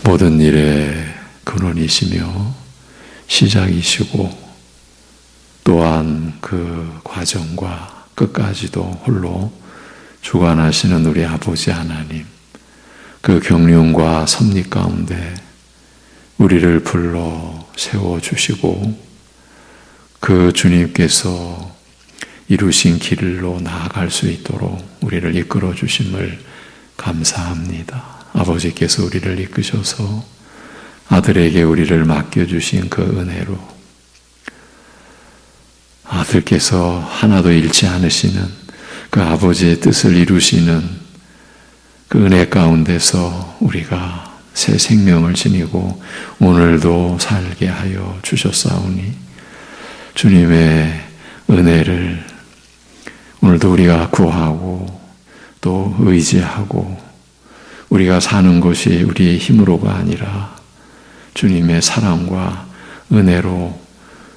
모든 일의 근원이시며 시작이시고 또한 그 과정과 끝까지도 홀로 주관하시는 우리 아버지 하나님, 그 경륜과 섭리 가운데 우리를 불러 세워주시고 그 주님께서 이루신 길로 나아갈 수 있도록 우리를 이끌어 주심을 감사합니다. 아버지께서 우리를 이끄셔서 아들에게 우리를 맡겨주신 그 은혜로 아들께서 하나도 잃지 않으시는 그 아버지의 뜻을 이루시는 그 은혜 가운데서 우리가 새 생명을 지니고 오늘도 살게 하여 주셨사오니 주님의 은혜를 오늘도 우리가 구하고 또 의지하고 우리가 사는 것이 우리의 힘으로가 아니라 주님의 사랑과 은혜로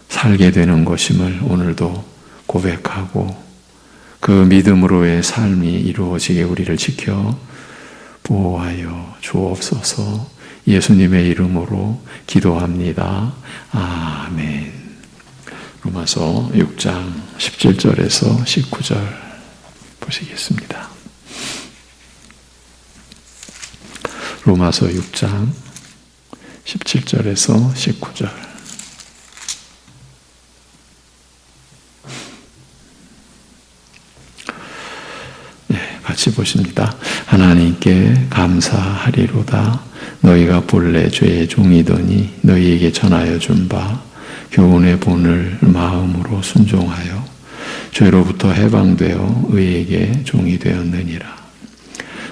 살게 되는 것임을 오늘도 고백하고 그 믿음으로의 삶이 이루어지게 우리를 지켜 보호하여 주옵소서. 예수님의 이름으로 기도합니다. 아멘. 로마서 6장 17절에서 19절 보시겠습니다. 로마서 6장 17절에서 19절. 같이 보십니다. 하나님께 감사하리로다. 너희가 본래 죄의 종이더니 너희에게 전하여 준 바 교훈의 본을 마음으로 순종하여 죄로부터 해방되어 의에게 종이 되었느니라.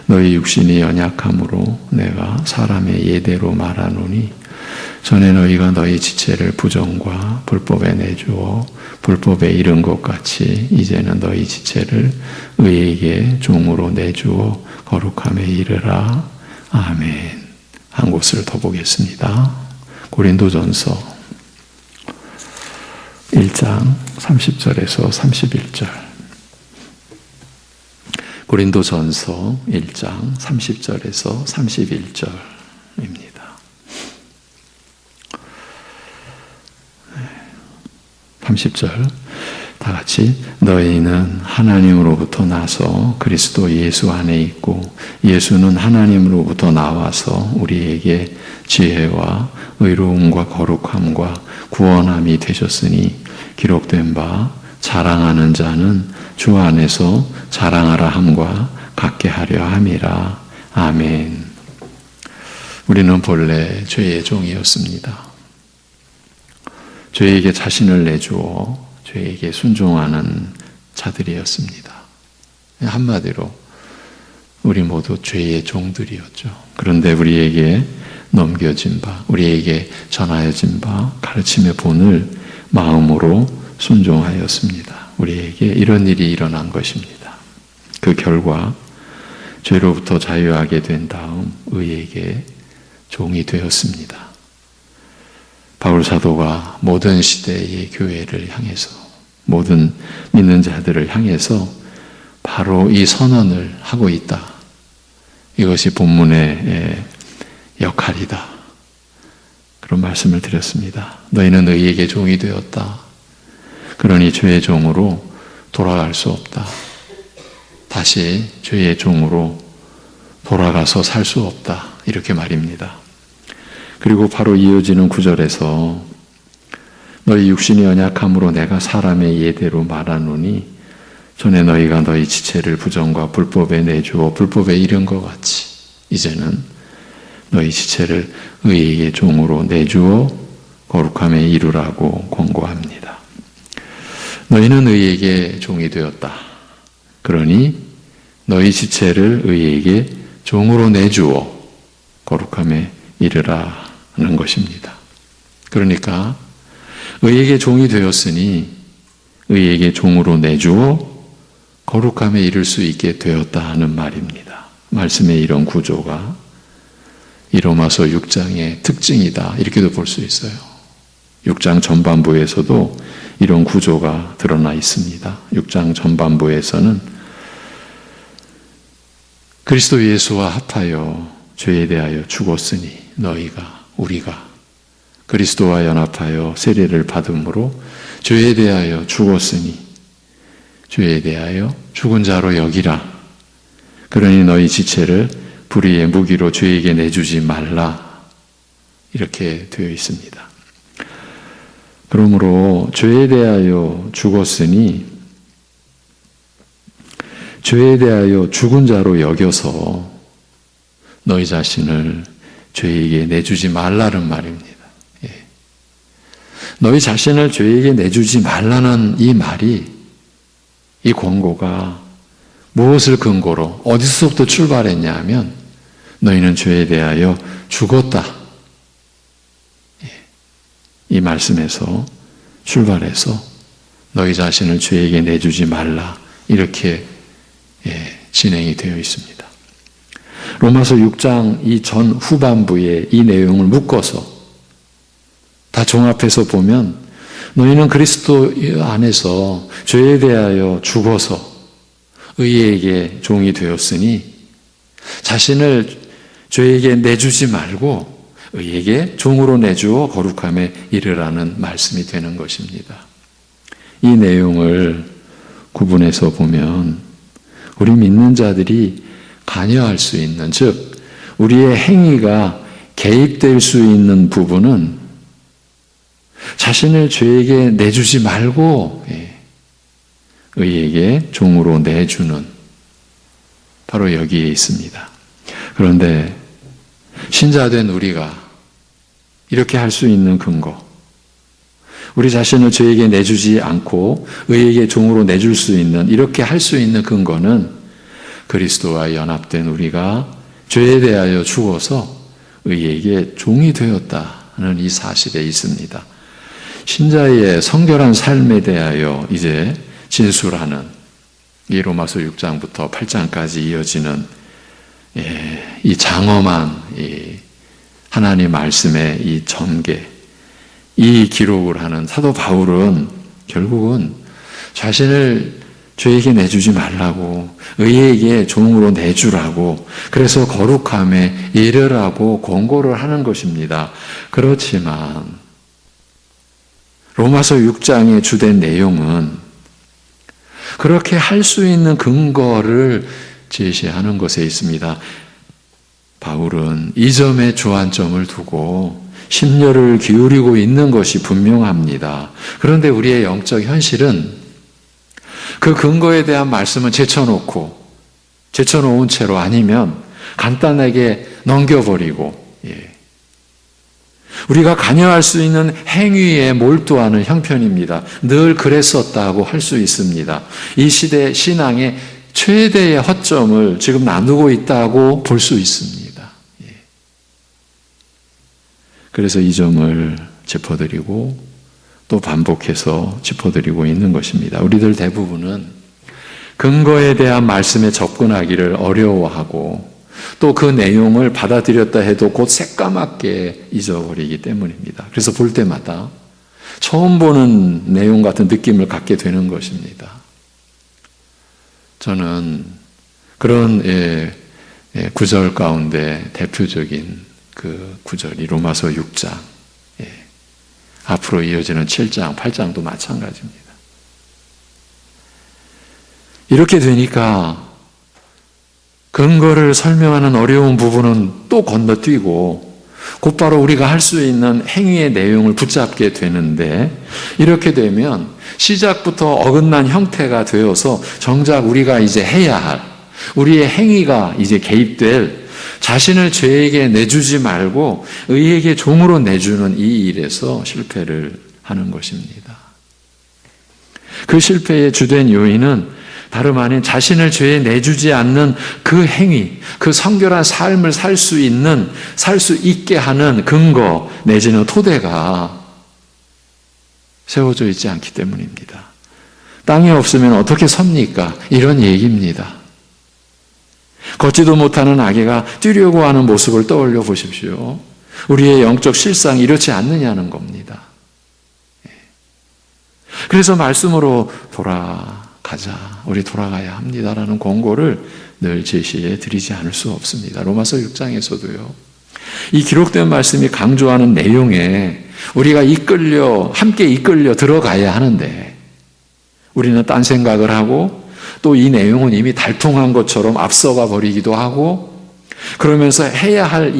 너희 육신이 연약함으로 내가 사람의 예대로 말하노니 전에 너희가 너희 지체를 부정과 불법에 내주어 불법에 이른 것 같이 이제는 너희 지체를 의에게 종으로 내주어 거룩함에 이르라. 아멘. 한 곳을 더 보겠습니다. 고린도전서 1장 30절에서 31절. 고린도전서 1장 30절에서 31절입니다. 30절 다 같이 너희는 하나님으로부터 나서 그리스도 예수 안에 있고 예수는 하나님으로부터 나와서 우리에게 지혜와 의로움과 거룩함과 구원함이 되셨으니 기록된 바 자랑하는 자는 주 안에서 자랑하라 함과 같게 하려 함이라. 아멘. 우리는 본래 죄의 종이었습니다. 죄에게 자신을 내주어 죄에게 순종하는 자들이었습니다. 한마디로 우리 모두 죄의 종들이었죠. 그런데 우리에게 넘겨진 바, 우리에게 전하여진 바 가르침의 본을 마음으로 순종하였습니다. 우리에게 이런 일이 일어난 것입니다. 그 결과 죄로부터 자유하게 된 다음 의에게 종이 되었습니다. 바울 사도가 모든 시대의 교회를 향해서 모든 믿는 자들을 향해서 바로 이 선언을 하고 있다. 이것이 본문의 역할이다. 그런 말씀을 드렸습니다. 너희는 의에게 종이 되었다. 그러니 죄의 종으로 돌아갈 수 없다. 다시 죄의 종으로 돌아가서 살 수 없다. 이렇게 말입니다. 그리고 바로 이어지는 9절에서 너희 육신이 연약함으로 내가 사람의 예대로 말하노니 전에 너희가 너희 지체를 부정과 불법에 내주어 불법에 이른 것 같이 이제는 너희 지체를 의의 종으로 내주어 거룩함에 이루라고 권고합니다. 너희는 의에게 종이 되었다. 그러니 너희 지체를 의에게 종으로 내주어 거룩함에 이르라는 것입니다. 그러니까 의에게 종이 되었으니 의에게 종으로 내주어 거룩함에 이를 수 있게 되었다 하는 말입니다. 말씀의 이런 구조가 이 로마서 6장의 특징이다. 이렇게도 볼 수 있어요. 6장 전반부에서도 이런 구조가 드러나 있습니다. 6장 전반부에서는 그리스도 예수와 합하여 죄에 대하여 죽었으니 우리가 그리스도와 연합하여 세례를 받음으로 죄에 대하여 죽었으니 죄에 대하여 죽은 자로 여기라. 그러니 너희 지체를 불의의 무기로 죄에게 내주지 말라. 이렇게 되어 있습니다. 그러므로 죄에 대하여 죽었으니 죄에 대하여 죽은 자로 여겨서 너희 자신을 죄에게 내주지 말라는 말입니다. 너희 자신을 죄에게 내주지 말라는 이 말이, 이 권고가 무엇을 근거로 어디서부터 출발했냐 하면 너희는 죄에 대하여 죽었다. 이 말씀에서 출발해서 너희 자신을 죄에게 내주지 말라. 이렇게 진행이 되어 있습니다. 로마서 6장 이 전 후반부에 이 내용을 묶어서 다 종합해서 보면 너희는 그리스도 안에서 죄에 대하여 죽어서 의에게 종이 되었으니 자신을 죄에게 내주지 말고 의에게 종으로 내주어 거룩함에 이르라는 말씀이 되는 것입니다. 이 내용을 구분해서 보면 우리 믿는 자들이 관여할 수 있는, 즉 우리의 행위가 개입될 수 있는 부분은 자신을 죄에게 내주지 말고 의에게 종으로 내주는, 바로 여기에 있습니다. 그런데 신자된 우리가 이렇게 할 수 있는 근거, 우리 자신을 죄에게 내주지 않고 의에게 종으로 내줄 수 있는, 이렇게 할 수 있는 근거는 그리스도와 연합된 우리가 죄에 대하여 죽어서 의에게 종이 되었다는 이 사실에 있습니다. 신자의 성결한 삶에 대하여 이제 진술하는 이 로마서 6장부터 8장까지 이어지는 이 장엄한 이 하나님 말씀의 이 전개, 이 기록을 하는 사도 바울은 결국은 자신을 죄에게 내주지 말라고, 의에게 종으로 내주라고, 그래서 거룩함에 이르라고 권고를 하는 것입니다. 그렇지만 로마서 6장의 주된 내용은 그렇게 할 수 있는 근거를 제시하는 것에 있습니다. 바울은 이 점에 주안점을 두고 심려를 기울이고 있는 것이 분명합니다. 그런데 우리의 영적 현실은 그 근거에 대한 말씀은 제쳐놓은 채로, 아니면 간단하게 넘겨버리고, 우리가 관여할 수 있는 행위에 몰두하는 형편입니다. 늘 그랬었다고 할 수 있습니다. 이 시대 신앙의 최대의 허점을 지금 나누고 있다고 볼 수 있습니다. 그래서 이 점을 짚어드리고 또 반복해서 짚어드리고 있는 것입니다. 우리들 대부분은 근거에 대한 말씀에 접근하기를 어려워하고 또 그 내용을 받아들였다 해도 곧 새까맣게 잊어버리기 때문입니다. 그래서 볼 때마다 처음 보는 내용 같은 느낌을 갖게 되는 것입니다. 저는 그런 구절 가운데 대표적인 그 구절이 로마서 6장, 앞으로 이어지는 7장, 8장도 마찬가지입니다. 이렇게 되니까 근거를 설명하는 어려운 부분은 또 건너뛰고 곧바로 우리가 할 수 있는 행위의 내용을 붙잡게 되는데, 이렇게 되면 시작부터 어긋난 형태가 되어서 정작 우리가 이제 해야 할, 우리의 행위가 이제 개입될, 자신을 죄에게 내주지 말고 의에게 종으로 내주는 이 일에서 실패를 하는 것입니다. 그 실패의 주된 요인은 다름 아닌 자신을 죄에 내주지 않는 그 행위, 그 성결한 삶을 살 수 있게 하는 근거 내지는 토대가 세워져 있지 않기 때문입니다. 땅이 없으면 어떻게 섭니까? 이런 얘기입니다. 걷지도 못하는 아기가 뛰려고 하는 모습을 떠올려 보십시오. 우리의 영적 실상이 이렇지 않느냐는 겁니다. 그래서 말씀으로 우리 돌아가야 합니다라는 권고를 늘 제시해 드리지 않을 수 없습니다. 로마서 6장에서도요. 이 기록된 말씀이 강조하는 내용에 우리가 함께 이끌려 들어가야 하는데 우리는 딴 생각을 하고 또 이 내용은 이미 달통한 것처럼 앞서가 버리기도 하고 그러면서 해야 할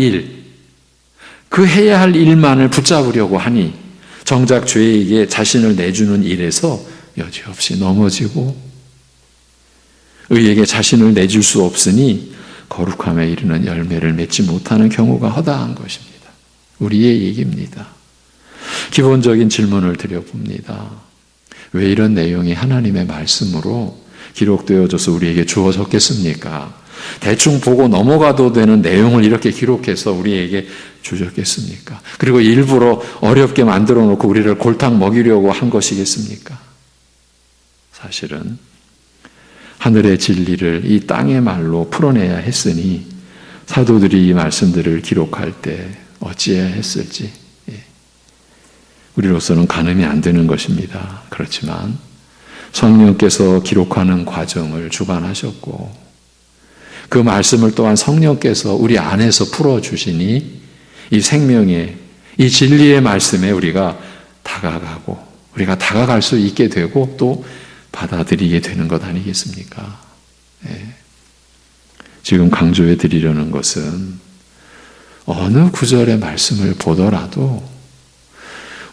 그 해야 할 일만을 붙잡으려고 하니 정작 죄에게 자신을 내주는 일에서 여지없이 넘어지고 의에게 자신을 내줄 수 없으니 거룩함에 이르는 열매를 맺지 못하는 경우가 허다한 것입니다. 우리의 얘기입니다. 기본적인 질문을 드려봅니다. 왜 이런 내용이 하나님의 말씀으로 기록되어져서 우리에게 주어졌겠습니까? 대충 보고 넘어가도 되는 내용을 이렇게 기록해서 우리에게 주셨겠습니까? 그리고 일부러 어렵게 만들어 놓고 우리를 골탕 먹이려고 한 것이겠습니까? 사실은 하늘의 진리를 이 땅의 말로 풀어내야 했으니 사도들이 이 말씀들을 기록할 때 어찌해야 했을지 우리로서는 가늠이 안 되는 것입니다. 그렇지만 성령께서 기록하는 과정을 주관하셨고 그 말씀을 또한 성령께서 우리 안에서 풀어주시니 이 생명의 이 진리의 말씀에 우리가 다가갈 수 있게 되고 또 받아들이게 되는 것 아니겠습니까? 지금 강조해 드리려는 것은 어느 구절의 말씀을 보더라도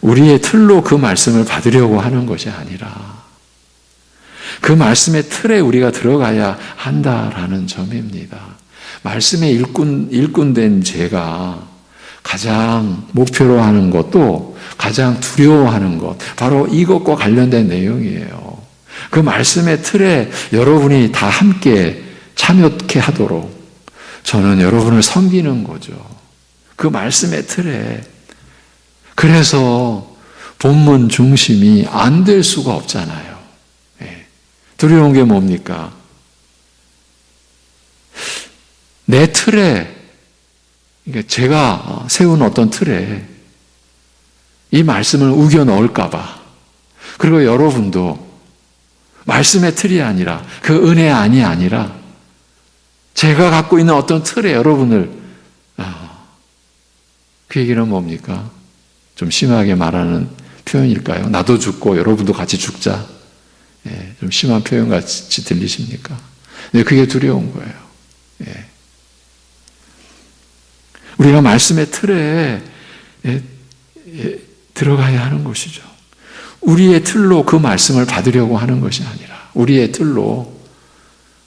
우리의 틀로 그 말씀을 받으려고 하는 것이 아니라 그 말씀의 틀에 우리가 들어가야 한다라는 점입니다. 말씀의 일꾼된 제가 가장 목표로 하는 것도 가장 두려워하는 것, 바로 이것과 관련된 내용이에요. 그 말씀의 틀에 여러분이 다 함께 참여케 하도록 저는 여러분을 섬기는 거죠. 그 말씀의 틀에. 그래서 본문 중심이 안 될 수가 없잖아요. 두려운 게 뭡니까? 내 틀에, 제가 세운 어떤 틀에 이 말씀을 우겨 넣을까봐. 그리고 여러분도 말씀의 틀이 아니라 그 은혜 안이 아니라 제가 갖고 있는 어떤 틀에 여러분을 그 얘기는 뭡니까? 좀 심하게 말하는 표현일까요? 나도 죽고 여러분도 같이 죽자. 좀 심한 표현 같이 들리십니까? 그게 두려운 거예요. 우리가 말씀의 틀에 들어가야 하는 것이죠. 우리의 틀로 그 말씀을 받으려고 하는 것이 아니라 우리의 틀로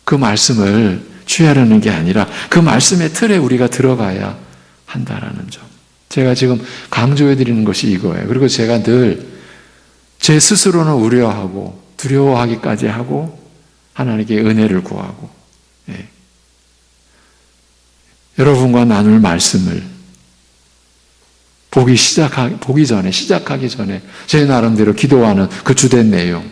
그 말씀을 취하려는 게 아니라 그 말씀의 틀에 우리가 들어가야 한다라는 점. 제가 지금 강조해 드리는 것이 이거예요. 그리고 제가 늘 제 스스로는 우려하고 두려워하기까지 하고 하나님께 은혜를 구하고 여러분과 나눌 말씀을 시작하기 전에 제 나름대로 기도하는 그 주된 내용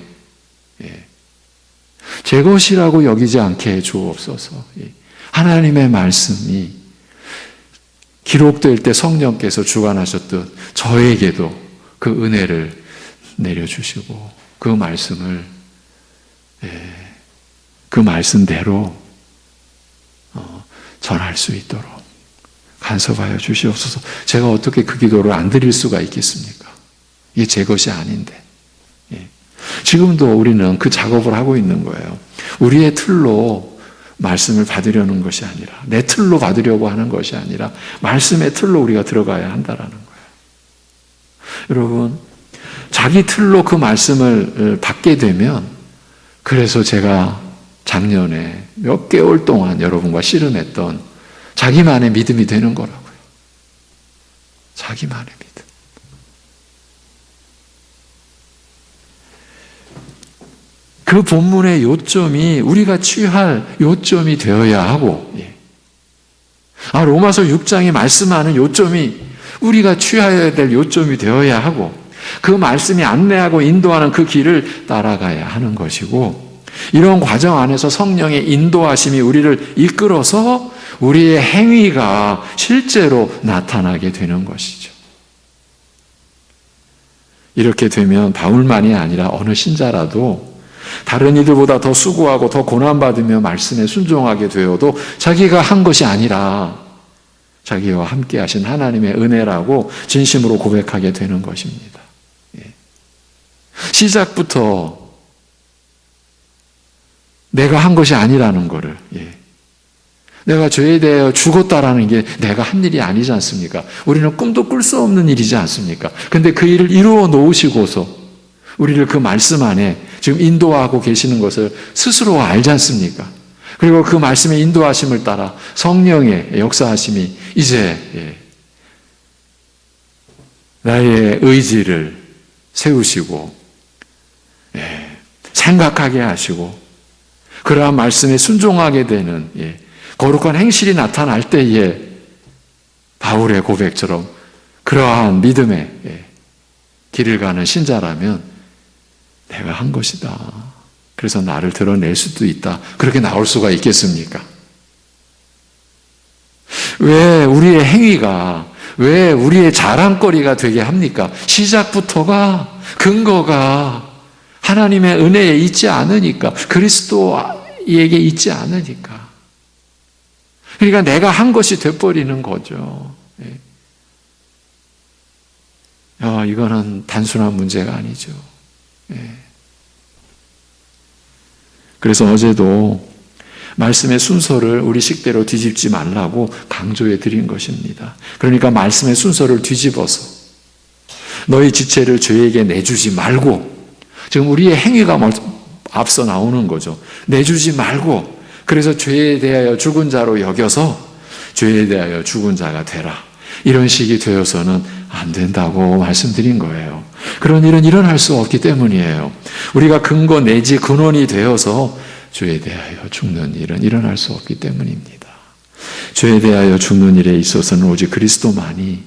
제 것이라고 여기지 않게 해 주옵소서. 하나님의 말씀이 기록될 때 성령께서 주관하셨듯 저에게도 그 은혜를 내려주시고 그 말씀을 그 말씀대로 전할 수 있도록 간섭하여 주시옵소서. 제가 어떻게 그 기도를 안 드릴 수가 있겠습니까? 이게 제 것이 아닌데. 지금도 우리는 그 작업을 하고 있는 거예요. 우리의 틀로 말씀을 받으려는 것이 아니라 내 틀로 받으려고 하는 것이 아니라 말씀의 틀로 우리가 들어가야 한다라는 거예요. 여러분, 자기 틀로 그 말씀을 받게 되면 그래서 제가 작년에 몇 개월 동안 여러분과 씨름했던 자기만의 믿음이 되는 거라고요. 자기만의 믿음. 그 본문의 요점이 우리가 취할 요점이 되어야 하고 로마서 6장이 말씀하는 요점이 우리가 취해야 될 요점이 되어야 하고 그 말씀이 안내하고 인도하는 그 길을 따라가야 하는 것이고 이런 과정 안에서 성령의 인도하심이 우리를 이끌어서 우리의 행위가 실제로 나타나게 되는 것이죠. 이렇게 되면 바울만이 아니라 어느 신자라도 다른 이들보다 더 수고하고 더 고난받으며 말씀에 순종하게 되어도 자기가 한 것이 아니라 자기와 함께 하신 하나님의 은혜라고 진심으로 고백하게 되는 것입니다. 시작부터 내가 한 것이 아니라는 것을, 내가 죄에 대하여 죽었다라는 게 내가 한 일이 아니지 않습니까? 우리는 꿈도 꿀 수 없는 일이지 않습니까? 근데 그 일을 이루어 놓으시고서 우리를 그 말씀 안에 지금 인도하고 계시는 것을 스스로 알지 않습니까? 그리고 그 말씀의 인도하심을 따라 성령의 역사하심이 이제 나의 의지를 세우시고 생각하게 하시고 그러한 말씀에 순종하게 되는 거룩한 행실이 나타날 때에 바울의 고백처럼 그러한 믿음의 길을 가는 신자라면 내가 한 것이다. 그래서 나를 드러낼 수도 있다. 그렇게 나올 수가 있겠습니까? 왜 우리의 행위가 왜 우리의 자랑거리가 되게 합니까? 시작부터가 근거가 하나님의 은혜에 있지 않으니까, 그리스도에게 있지 않으니까. 그러니까 내가 한 것이 돼버리는 거죠. 이거는 단순한 문제가 아니죠. 그래서 어제도 말씀의 순서를 우리 식대로 뒤집지 말라고 강조해 드린 것입니다. 그러니까 말씀의 순서를 뒤집어서 너희 지체를 죄에게 내주지 말고, 지금 우리의 행위가 앞서 나오는 거죠. 내주지 말고, 그래서 죄에 대하여 죽은 자로 여겨서 죄에 대하여 죽은 자가 되라. 이런 식이 되어서는 안 된다고 말씀드린 거예요. 그런 일은 일어날 수 없기 때문이에요. 우리가 근거 내지 근원이 되어서 죄에 대하여 죽는 일은 일어날 수 없기 때문입니다. 죄에 대하여 죽는 일에 있어서는 오직 그리스도만이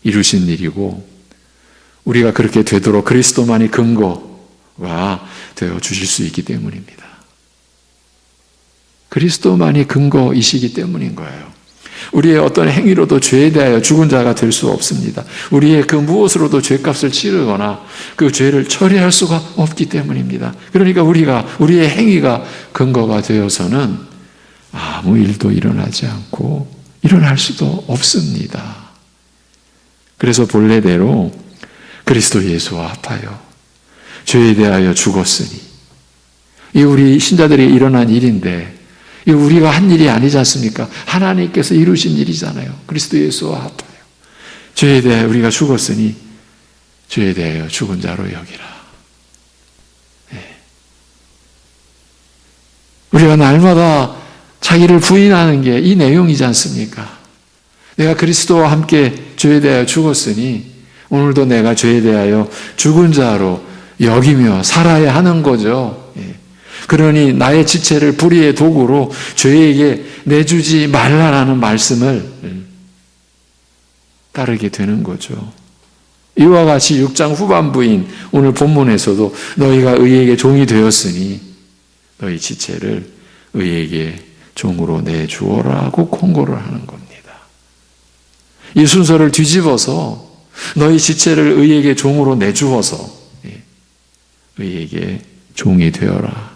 이루신 일이고, 우리가 그렇게 되도록 그리스도만이 근거가 되어 주실 수 있기 때문입니다. 그리스도만이 근거이시기 때문인 거예요. 우리의 어떤 행위로도 죄에 대하여 죽은 자가 될 수 없습니다. 우리의 그 무엇으로도 죄값을 치르거나 그 죄를 처리할 수가 없기 때문입니다. 그러니까 우리의 행위가 근거가 되어서는 아무 일도 일어나지 않고 일어날 수도 없습니다. 그래서 본래대로 그리스도 예수와 합하여 죄에 대하여 죽었으니, 이 우리 신자들이 일어난 일인데 이 우리가 한 일이 아니지 않습니까? 하나님께서 이루신 일이잖아요. 그리스도 예수와 합하여 죄에 대하여 우리가 죽었으니 죄에 대하여 죽은 자로 여기라. 우리가 날마다 자기를 부인하는 게 이 내용이지 않습니까? 내가 그리스도와 함께 죄에 대하여 죽었으니 오늘도 내가 죄에 대하여 죽은 자로 여기며 살아야 하는 거죠. 그러니 나의 지체를 불의의 도구로 죄에게 내주지 말라라는 말씀을 따르게 되는 거죠. 이와 같이 6장 후반부인 오늘 본문에서도 너희가 의에게 종이 되었으니 너희 지체를 의에게 종으로 내주어라고 권고를 하는 겁니다. 이 순서를 뒤집어서 너희 지체를 의에게 종으로 내주어서 의에게 종이 되어라.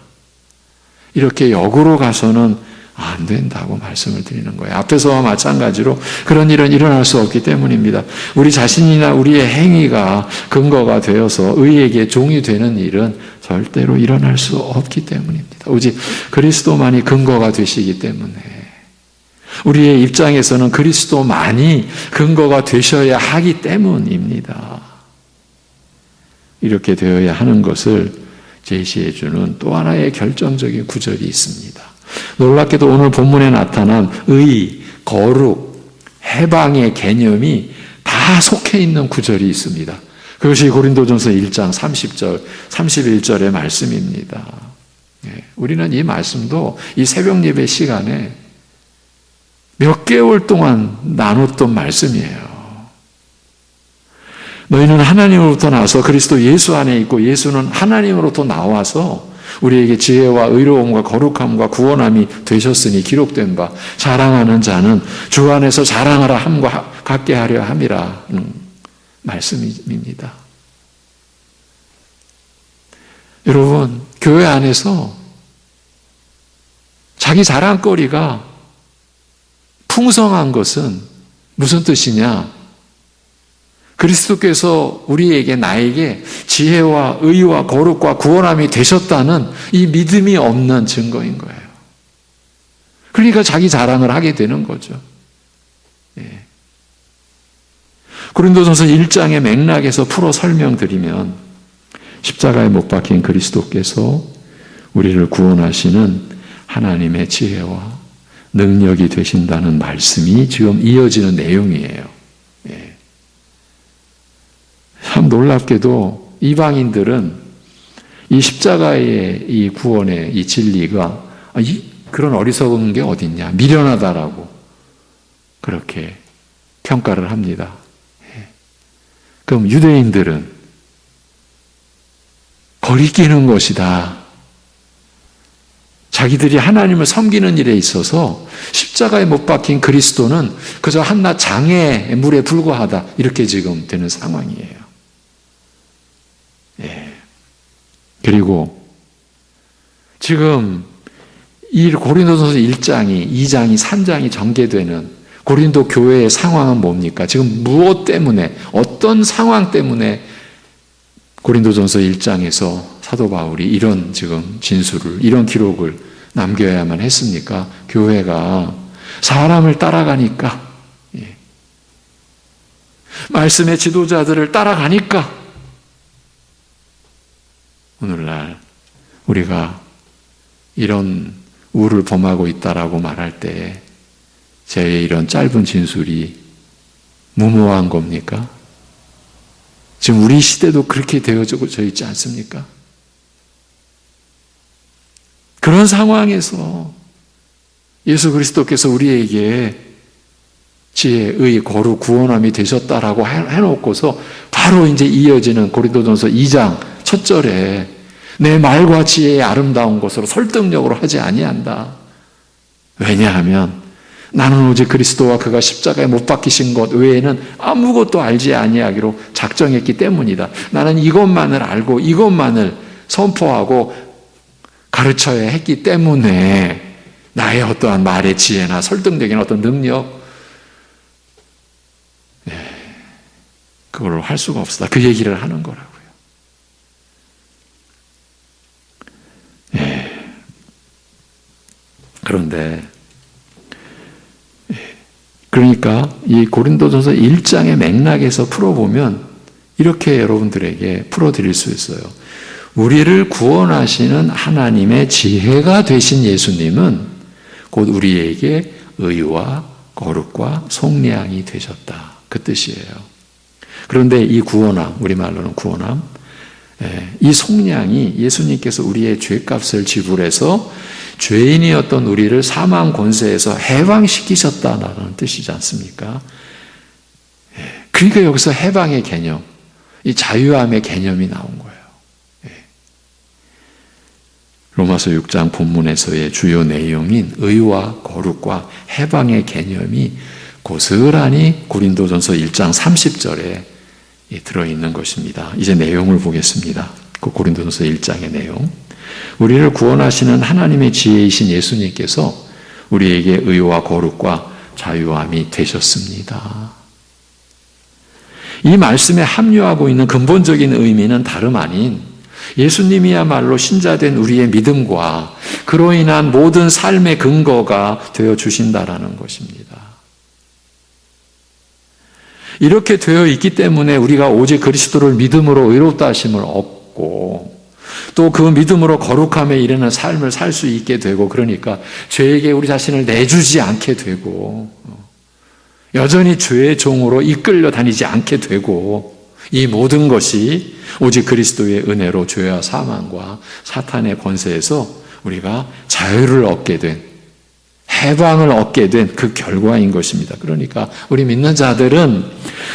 이렇게 역으로 가서는 안 된다고 말씀을 드리는 거예요. 앞에서와 마찬가지로 그런 일은 일어날 수 없기 때문입니다. 우리 자신이나 우리의 행위가 근거가 되어서 의에게 종이 되는 일은 절대로 일어날 수 없기 때문입니다. 오직 그리스도만이 근거가 되시기 때문에, 우리의 입장에서는 그리스도만이 근거가 되셔야 하기 때문입니다. 이렇게 되어야 하는 것을 제시해 주는 또 하나의 결정적인 구절이 있습니다. 놀랍게도 오늘 본문에 나타난 의, 거룩, 해방의 개념이 다 속해 있는 구절이 있습니다. 그것이 고린도전서 1장 30절, 31절의 말씀입니다. 우리는 이 말씀도 이 새벽 예배 시간에 몇 개월 동안 나눴던 말씀이에요. 너희는 하나님으로부터 나와서 그리스도 예수 안에 있고 예수는 하나님으로부터 나와서 우리에게 지혜와 의로움과 거룩함과 구원함이 되셨으니 기록된 바 자랑하는 자는 주 안에서 자랑하라 함과 같게 하려 함이라 말씀입니다. 여러분, 교회 안에서 자기 자랑거리가 풍성한 것은 무슨 뜻이냐? 그리스도께서 우리에게, 나에게 지혜와 의와 거룩과 구원함이 되셨다는 이 믿음이 없는 증거인 거예요. 그러니까 자기 자랑을 하게 되는 거죠. 예. 고린도전서 1장의 맥락에서 풀어 설명드리면 십자가에 못 박힌 그리스도께서 우리를 구원하시는 하나님의 지혜와 능력이 되신다는 말씀이 지금 이어지는 내용이에요. 예. 참 놀랍게도 이방인들은 이 십자가의 이 구원의 이 진리가 그런 어리석은 게 어딨냐, 미련하다라고 그렇게 평가를 합니다. 그럼 유대인들은 거리끼는 것이다. 자기들이 하나님을 섬기는 일에 있어서 십자가에 못 박힌 그리스도는 그저 한낱 장의 물에 불과하다. 이렇게 지금 되는 상황이에요. 예. 그리고 지금 이 고린도전서 1장이, 2장이, 3장이 전개되는 고린도 교회의 상황은 뭡니까? 지금 무엇 때문에, 어떤 상황 때문에 고린도전서 1장에서 사도 바울이 이런 지금 진술을, 이런 기록을 남겨야만 했습니까? 교회가 사람을 따라가니까, 예. 말씀의 지도자들을 따라가니까 오늘날 우리가 이런 우를 범하고 있다라고 말할 때 제 이런 짧은 진술이 무모한 겁니까? 지금 우리 시대도 그렇게 되어져 있지 않습니까? 그런 상황에서 예수 그리스도께서 우리에게 지혜, 의, 거룩, 구원함이 되셨다라고 해놓고서 바로 이제 이어지는 고린도전서 2장 첫 절에 내 말과 지혜의 아름다운 것으로 설득력으로 하지 아니한다. 왜냐하면 나는 오직 그리스도와 그가 십자가에 못 박히신 것 외에는 아무것도 알지 아니하기로 작정했기 때문이다. 나는 이것만을 알고 이것만을 선포하고 가르쳐야 했기 때문에 나의 어떠한 말의 지혜나 설득력이나 어떤 능력, 그걸 할 수가 없다. 그 얘기를 하는 거라고요. 그런데 그러니까 이 고린도전서 1장의 맥락에서 풀어보면 이렇게 여러분들에게 풀어드릴 수 있어요. 우리를 구원하시는 하나님의 지혜가 되신 예수님은 곧 우리에게 의와 거룩과 속량이 되셨다. 그 뜻이에요. 그런데 이 구원함, 우리말로는 구원함, 이 속량이 예수님께서 우리의 죄값을 지불해서 죄인이었던 우리를 사망 권세에서 해방시키셨다는 뜻이지 않습니까? 그러니까 여기서 해방의 개념, 이 자유함의 개념이 나온 거예요. 로마서 6장 본문에서의 주요 내용인 의와 거룩과 해방의 개념이 고스란히 고린도전서 1장 30절에 들어있는 것입니다. 이제 내용을 보겠습니다. 그 고린도전서 1장의 내용. 우리를 구원하시는 하나님의 지혜이신 예수님께서 우리에게 의와 거룩과 자유함이 되셨습니다. 이 말씀에 함유하고 있는 근본적인 의미는 다름 아닌 예수님이야말로 신자된 우리의 믿음과 그로 인한 모든 삶의 근거가 되어 주신다라는 것입니다. 이렇게 되어 있기 때문에 우리가 오직 그리스도를 믿음으로 의롭다 하심을 얻고 또 그 믿음으로 거룩함에 이르는 삶을 살 수 있게 되고, 그러니까 죄에게 우리 자신을 내주지 않게 되고 여전히 죄의 종으로 이끌려 다니지 않게 되고, 이 모든 것이 오직 그리스도의 은혜로 죄와 사망과 사탄의 권세에서 우리가 자유를 얻게 된, 해방을 얻게 된 그 결과인 것입니다. 그러니까 우리 믿는 자들은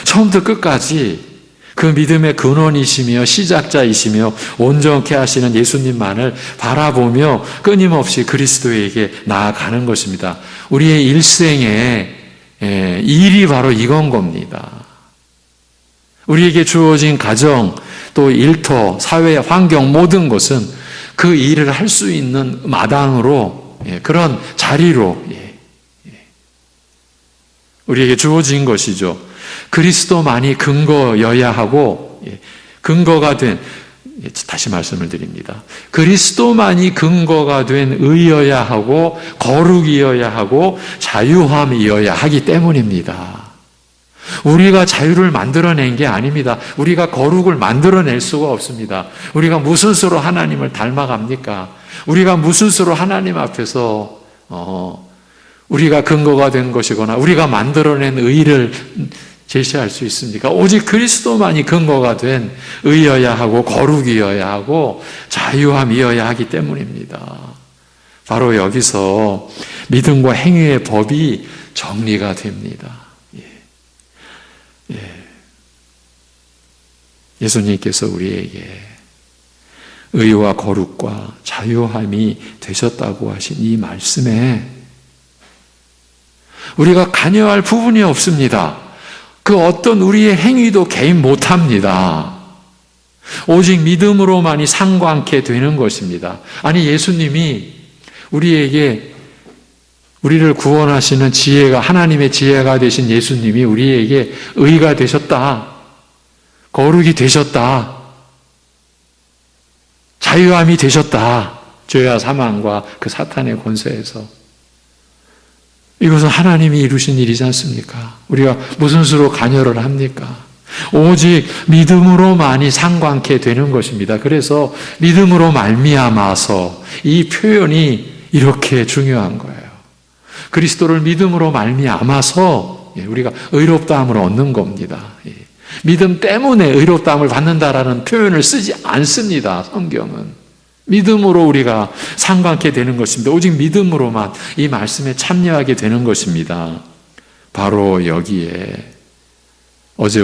처음부터 끝까지 그 믿음의 근원이시며 시작자이시며 온전케 하시는 예수님만을 바라보며 끊임없이 그리스도에게 나아가는 것입니다. 우리의 일생의 일이 바로 이건 겁니다. 우리에게 주어진 가정, 또 일터, 사회, 환경 모든 것은 그 일을 할 수 있는 마당으로, 그런 자리로 우리에게 주어진 것이죠. 그리스도만이 근거여야 하고, 근거가 된, 다시 말씀을 드립니다. 그리스도만이 근거가 된 의여야 하고, 거룩이어야 하고, 자유함이어야 하기 때문입니다. 우리가 자유를 만들어낸 게 아닙니다. 우리가 거룩을 만들어낼 수가 없습니다. 우리가 무슨 수로 하나님을 닮아갑니까? 우리가 무슨 수로 하나님 앞에서 우리가 근거가 된 것이거나 우리가 만들어낸 의를 제시할 수 있습니까? 오직 그리스도만이 근거가 된 의여야 하고 거룩이어야 하고 자유함이어야 하기 때문입니다. 바로 여기서 믿음과 행위의 법이 정리가 됩니다. 예수님께서 우리에게 의와 거룩과 자유함이 되셨다고 하신 이 말씀에 우리가 관여할 부분이 없습니다. 그 어떤 우리의 행위도 개입 못합니다. 오직 믿음으로만이 상관케 되는 것입니다. 아니, 예수님이 우리에게 우리를 구원하시는 지혜가, 하나님의 지혜가 되신 예수님이 우리에게 의가 되셨다, 거룩이 되셨다, 자유함이 되셨다, 죄와 사망과 그 사탄의 권세에서. 이것은 하나님이 이루신 일이지 않습니까? 우리가 무슨 수로 관여를 합니까? 오직 믿음으로만이 상관케 되는 것입니다. 그래서 믿음으로 말미암아서, 이 표현이 이렇게 중요한 거예요. 그리스도를 믿음으로 말미암아서 우리가 의롭다함을 얻는 겁니다. 믿음 때문에 의롭다함을 받는다라는 표현을 쓰지 않습니다. 성경은 믿음으로 우리가 상관케 되는 것입니다. 오직 믿음으로만 이 말씀에 참여하게 되는 것입니다. 바로 여기에 어제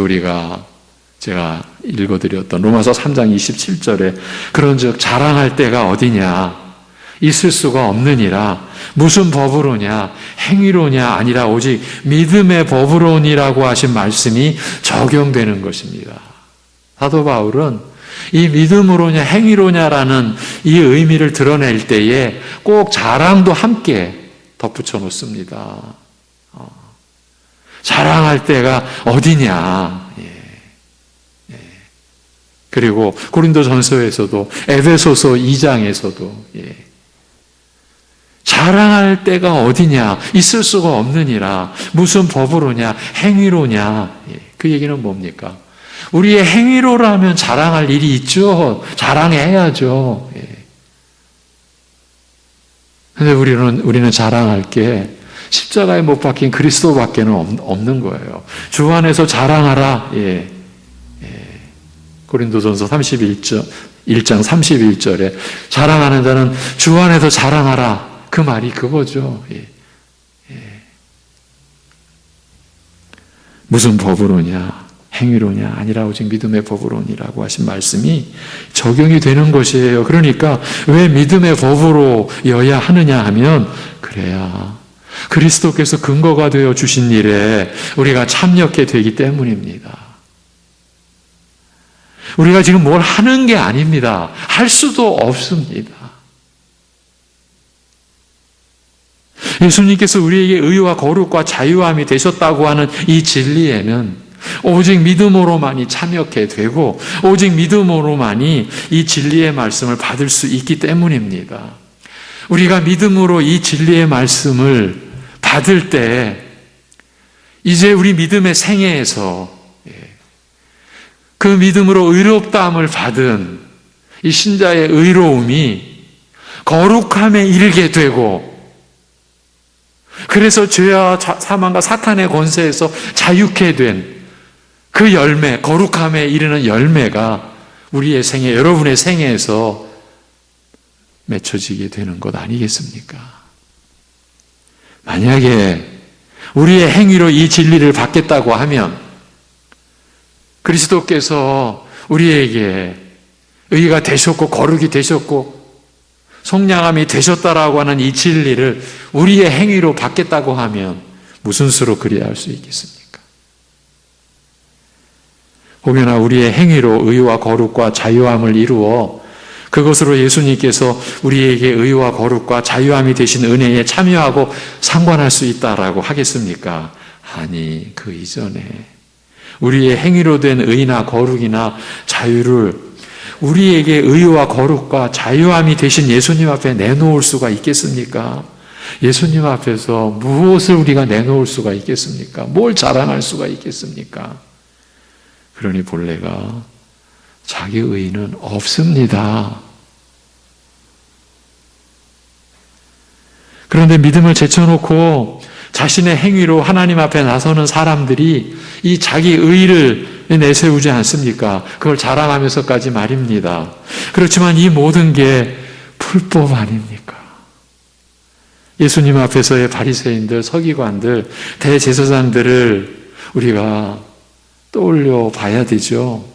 제가 읽어드렸던 로마서 3장 27절에 그런즉 자랑할 때가 어디냐, 있을 수가 없느니라. 무슨 법으로냐, 행위로냐 아니라 오직 믿음의 법으로니라고 하신 말씀이 적용되는 것입니다. 사도 바울은 이 믿음으로냐 행위로냐라는 이 의미를 드러낼 때에 꼭 자랑도 함께 덧붙여 놓습니다. 자랑할 때가 어디냐. 그리고 고린도전서에서도, 에베소서 2장에서도 자랑할 때가 어디냐, 있을 수가 없느니라. 무슨 법으로냐, 행위로냐. 그 얘기는 뭡니까? 우리의 행위로라면 자랑할 일이 있죠. 자랑해야죠. 그런데 우리는 자랑할 게 십자가에 못 박힌 그리스도밖에는 없는 거예요. 주 안에서 자랑하라. 고린도전서 1장 31절에 자랑하는 자는 주 안에서 자랑하라. 그 말이 그거죠. 무슨 법으로냐, 행위로냐 아니라 오직 믿음의 법으로니라고 하신 말씀이 적용이 되는 것이에요. 그러니까 왜 믿음의 법으로여야 하느냐 하면, 그래야 그리스도께서 근거가 되어 주신 일에 우리가 참여하게 되기 때문입니다. 우리가 지금 뭘 하는 게 아닙니다. 할 수도 없습니다. 예수님께서 우리에게 의와 거룩과 자유함이 되셨다고 하는 이 진리에는 오직 믿음으로만이 참여하게 되고 오직 믿음으로만이 이 진리의 말씀을 받을 수 있기 때문입니다. 우리가 믿음으로 이 진리의 말씀을 받을 때 이제 우리 믿음의 생애에서 그 믿음으로 의롭다함을 받은 이 신자의 의로움이 거룩함에 이르게 되고, 그래서 죄와 사망과 사탄의 권세에서 자유케 된 그 열매, 거룩함에 이르는 열매가 우리의 생애, 여러분의 생애에서 맺혀지게 되는 것 아니겠습니까? 만약에 우리의 행위로 이 진리를 받겠다고 하면 그리스도께서 우리에게 의가 되셨고 거룩이 되셨고 속량함이 되셨다라고 하는 이 진리를 우리의 행위로 받겠다고 하면 무슨 수로 그리야 할 수 있겠습니까? 혹여나 우리의 행위로 의와 거룩과 자유함을 이루어 그것으로 예수님께서 우리에게 의와 거룩과 자유함이 되신 은혜에 참여하고 상관할 수 있다라고 하겠습니까? 아니, 그 이전에 우리의 행위로 된 의나 거룩이나 자유를 우리에게 의와 거룩과 자유함이 되신 예수님 앞에 내놓을 수가 있겠습니까? 예수님 앞에서 무엇을 우리가 내놓을 수가 있겠습니까? 뭘 자랑할 수가 있겠습니까? 그러니 본래가 자기 의는 없습니다. 그런데 믿음을 제쳐놓고 자신의 행위로 하나님 앞에 나서는 사람들이 이 자기 의를 내세우지 않습니까? 그걸 자랑하면서까지 말입니다. 그렇지만 이 모든 게 불법 아닙니까? 예수님 앞에서의 바리새인들, 서기관들, 대제사장들을 우리가 떠올려 봐야 되죠.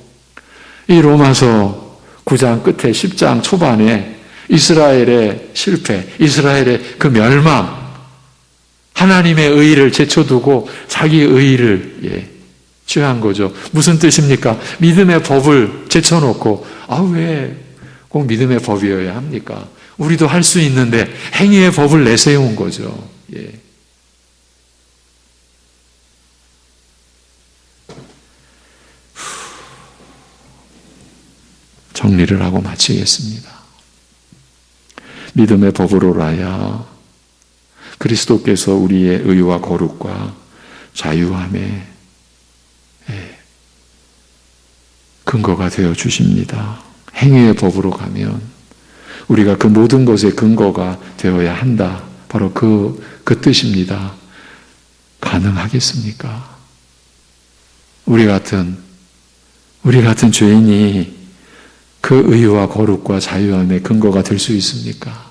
이 로마서 9장 끝에 10장 초반에 이스라엘의 실패, 이스라엘의 그 멸망, 하나님의 의의를 제쳐두고 자기 의의를 취한 거죠. 무슨 뜻입니까? 믿음의 법을 제쳐놓고 왜 꼭 믿음의 법이어야 합니까? 우리도 할 수 있는데 행위의 법을 내세운 거죠. 정리를 하고 마치겠습니다. 믿음의 법으로라야 그리스도께서 우리의 의와 거룩과 자유함의 근거가 되어 주십니다. 행위의 법으로 가면 우리가 그 모든 것의 근거가 되어야 한다. 바로 그 뜻입니다. 가능하겠습니까? 우리 같은 죄인이 그 의와 거룩과 자유함의 근거가 될 수 있습니까?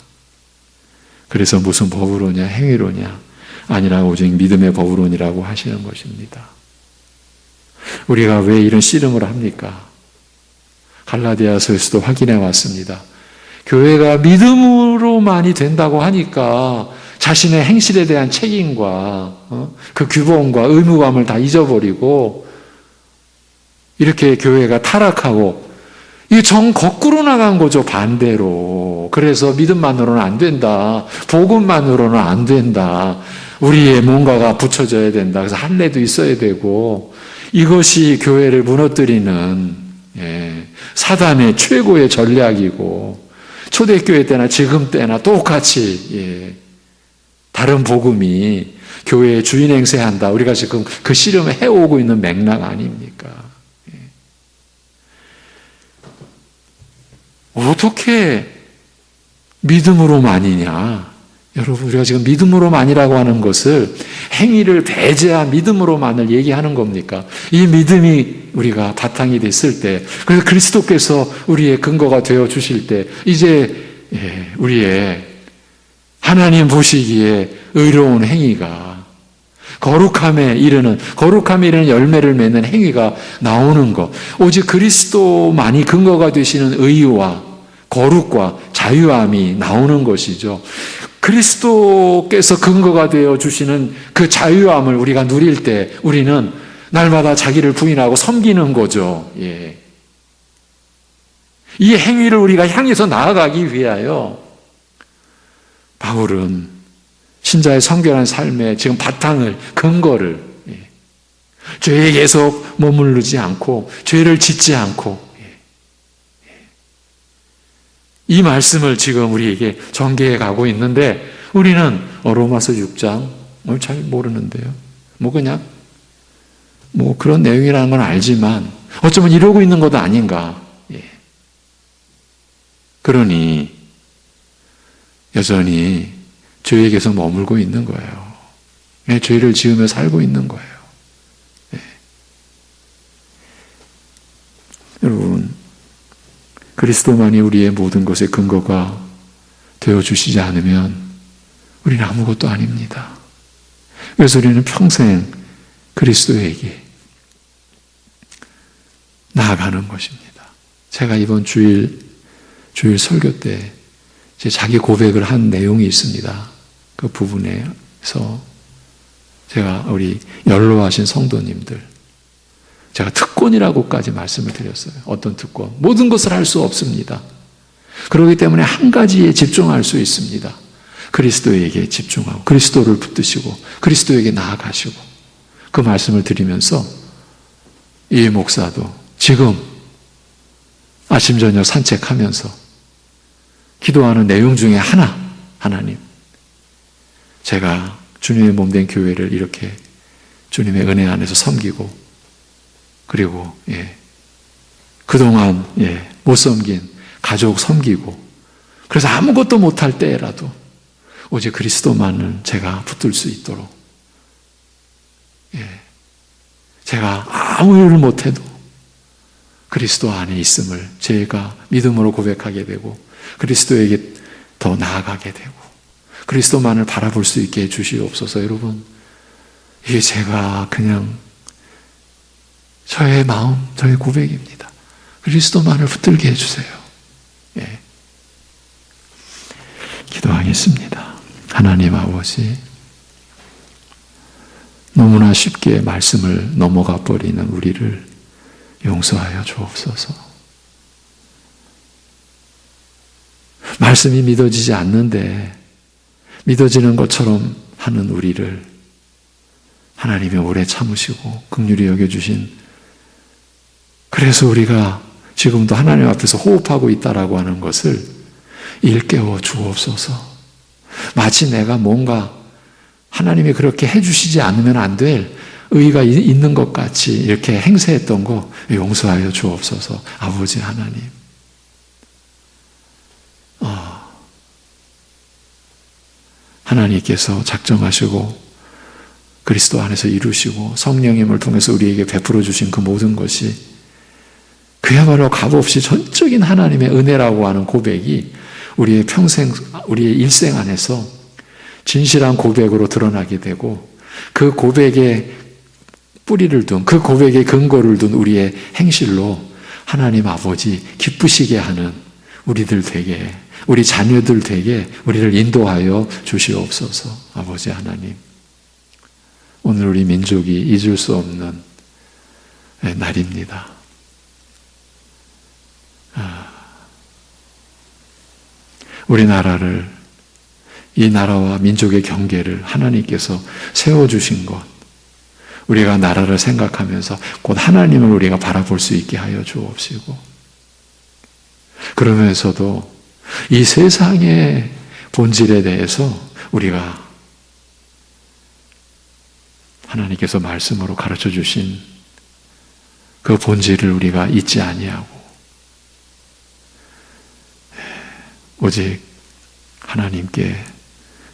그래서 무슨 법으로냐, 행위로냐, 아니라 오직 믿음의 법으로니라고 하시는 것입니다. 우리가 왜 이런 씨름을 합니까? 갈라디아서에서도 확인해 왔습니다. 교회가 믿음으로만이 된다고 하니까 자신의 행실에 대한 책임과 그 규범과 의무감을 다 잊어버리고 이렇게 교회가 타락하고 이게 정 거꾸로 나간 거죠. 반대로. 그래서 믿음만으로는 안 된다. 복음만으로는 안 된다. 우리의 뭔가가 붙여져야 된다. 그래서 할례도 있어야 되고 이것이 교회를 무너뜨리는 사단의 최고의 전략이고 초대교회 때나 지금 때나 똑같이 다른 복음이 교회의 주인 행세한다. 우리가 지금 그 씨름을 해오고 있는 맥락 아닙니까? 어떻게 믿음으로만이냐? 여러분, 우리가 지금 믿음으로만이라고 하는 것을 행위를 배제한 믿음으로만을 얘기하는 겁니까? 이 믿음이 우리가 바탕이 됐을 때, 그래서 그리스도께서 우리의 근거가 되어 주실 때, 이제 우리의 하나님 보시기에 의로운 행위가 거룩함에 이르는 열매를 맺는 행위가 나오는 것. 오직 그리스도만이 근거가 되시는 의와 거룩과 자유함이 나오는 것이죠. 그리스도께서 근거가 되어 주시는 그 자유함을 우리가 누릴 때 우리는 날마다 자기를 부인하고 섬기는 거죠. 이 행위를 우리가 향해서 나아가기 위하여 바울은 신자의 성결한 삶의 지금 바탕을, 근거를 죄에 계속 머무르지 않고 죄를 짓지 않고 이 말씀을 지금 우리에게 전개해 가고 있는데 우리는 로마서 6장 잘 모르는데요. 그냥 그런 내용이라는 건 알지만 어쩌면 이러고 있는 것도 아닌가. 그러니 여전히 죄에 계속 머물고 있는 거예요. 죄를 지으며 살고 있는 거예요. 여러분, 그리스도만이 우리의 모든 것의 근거가 되어주시지 않으면 우리는 아무것도 아닙니다. 그래서 우리는 평생 그리스도에게 나아가는 것입니다. 제가 이번 주일 설교 때 제 자기 고백을 한 내용이 있습니다. 그 부분에서 제가 우리 연로하신 성도님들, 제가 특권이라고까지 말씀을 드렸어요. 어떤 특권? 모든 것을 할 수 없습니다. 그렇기 때문에 한 가지에 집중할 수 있습니다. 그리스도에게 집중하고 그리스도를 붙드시고 그리스도에게 나아가시고 그 말씀을 드리면서 이 목사도 지금 아침 저녁 산책하면서 기도하는 내용 중에 하나님, 제가 주님의 몸된 교회를 이렇게 주님의 은혜 안에서 섬기고, 그리고 그동안 못 섬긴 가족 섬기고, 그래서 아무것도 못할 때라도 오직 그리스도만을 제가 붙들 수 있도록, 제가 아무 일을 못해도 그리스도 안에 있음을 제가 믿음으로 고백하게 되고, 그리스도에게 더 나아가게 되고, 그리스도만을 바라볼 수 있게 해주시옵소서. 여러분, 이게 제가 그냥 저의 마음, 저의 고백입니다. 그리스도만을 붙들게 해주세요. 기도하겠습니다. 하나님 아버지, 너무나 쉽게 말씀을 넘어가 버리는 우리를 용서하여 주옵소서. 말씀이 믿어지지 않는데 믿어지는 것처럼 하는 우리를 하나님이 오래 참으시고 긍휼히 여겨주신, 그래서 우리가 지금도 하나님 앞에서 호흡하고 있다라고 하는 것을 일깨워 주옵소서. 마치 내가 뭔가 하나님이 그렇게 해주시지 않으면 안 될 의의가 있는 것 같이 이렇게 행세했던 거 용서하여 주옵소서. 아버지 하나님, 하나님께서 작정하시고 그리스도 안에서 이루시고 성령님을 통해서 우리에게 베풀어 주신 그 모든 것이 그야말로 값없이 전적인 하나님의 은혜라고 하는 고백이 우리의 평생, 우리의 일생 안에서 진실한 고백으로 드러나게 되고, 그 고백에 뿌리를 둔, 그 고백에 근거를 둔 우리의 행실로 하나님 아버지 기쁘시게 하는 우리들 되게, 우리 자녀들 되게 우리를 인도하여 주시옵소서. 아버지 하나님, 오늘 우리 민족이 잊을 수 없는 날입니다. 우리나라를, 이 나라와 민족의 경계를 하나님께서 세워주신 것, 우리가 나라를 생각하면서 곧 하나님을 우리가 바라볼 수 있게 하여 주옵시고, 그러면서도 이 세상의 본질에 대해서 우리가 하나님께서 말씀으로 가르쳐 주신 그 본질을 우리가 잊지 아니하고, 오직 하나님께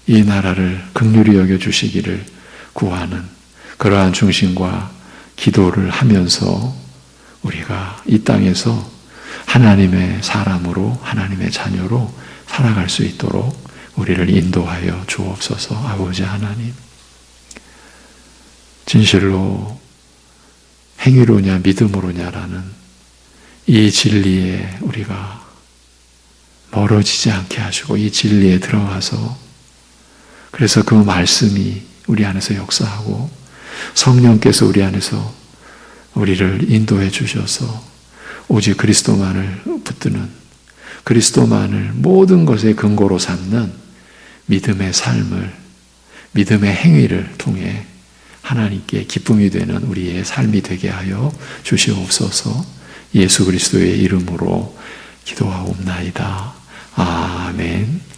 이 나라를 긍휼히 여겨주시기를 구하는 그러한 중심과 기도를 하면서 우리가 이 땅에서 하나님의 사람으로, 하나님의 자녀로 살아갈 수 있도록 우리를 인도하여 주옵소서. 아버지 하나님, 진실로 행위로냐 믿음으로냐라는 이 진리에 우리가 멀어지지 않게 하시고 이 진리에 들어가서, 그래서 그 말씀이 우리 안에서 역사하고 성령께서 우리 안에서 우리를 인도해 주셔서 오직 그리스도만을 붙드는, 그리스도만을 모든 것의 근거로 삼는 믿음의 삶을, 믿음의 행위를 통해 하나님께 기쁨이 되는 우리의 삶이 되게 하여 주시옵소서. 예수 그리스도의 이름으로 기도하옵나이다. 아멘.